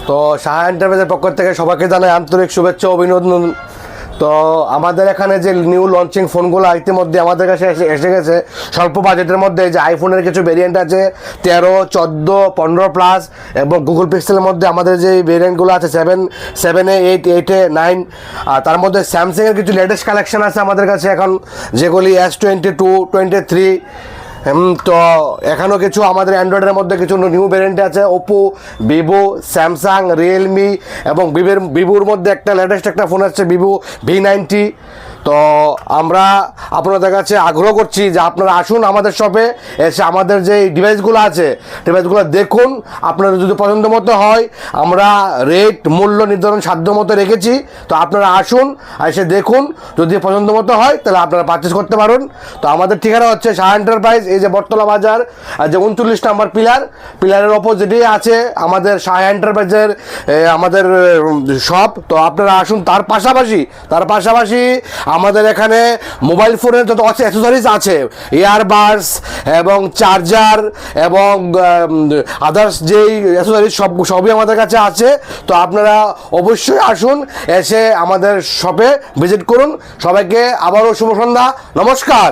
তো সাহা এন্টারপ্রাইজের পক্ষ থেকে সবাইকে জানাই আন্তরিক শুভেচ্ছা অভিনন্দন। তো আমাদের এখানে যে নিউ লঞ্চিং ফোনগুলো ইতিমধ্যে আমাদের কাছে এসে গেছে স্বল্প বাজেটের মধ্যে, যে আইফোনের কিছু ভেরিয়েন্ট আছে 13, 14, 15+ এবং গুগল পিক্সেলের মধ্যে আমাদের যে ভেরিয়েন্টগুলো আছে 7, 8, 9, আর তার মধ্যে স্যামসাংয়ের কিছু লেটেস্ট কালেকশন আছে আমাদের কাছে এখন, যেগুলি S22, 23। তো এখানেও কিছু আমাদের অ্যান্ড্রয়েডের মধ্যে কিছু নিউ ভ্যারিয়েন্ট আছে, ওপো, ভিভো, স্যামসাং, রিয়েলমি এবং ভিভোর মধ্যে একটা লেটেস্ট একটা ফোন আসছে ভিভো V90। তো আমরা আপনাদের কাছে আগ্রহ করছি যে আপনারা আসুন আমাদের শপে, এসে আমাদের যে ডিভাইসগুলো আছে ডিভাইসগুলো দেখুন। আপনাদের যদি পছন্দ মতো হয়, আমরা রেট মূল্য নির্ধারণ সাধ্য মতো রেখেছি। তো আপনারা আসুন, এসে দেখুন, যদি পছন্দ মতো হয় তাহলে আপনারা পারচেস করতে পারুন। তো আমাদের ঠিকানা হচ্ছে সাহা এন্টারপ্রাইজ, এই যে বটতলা বাজার, যে 39 নম্বর পিলারের অপোজিটেই আছে আমাদের সাহা এন্টারপ্রাইজের আমাদের শপ। তো আপনারা আসুন। তার পাশাপাশি আমাদের এখানে মোবাইল ফোনের যত অ্যাক্সেসরিজ আছে, ইয়ারবাডস এবং চার্জার এবং আদার্স যেই অ্যাক্সেসরিজ সবই আমাদের কাছে আছে। তো আপনারা অবশ্যই আসুন, এসে আমাদের শপে ভিজিট করুন। সবাইকে আবারও শুভ সন্ধ্যা, নমস্কার।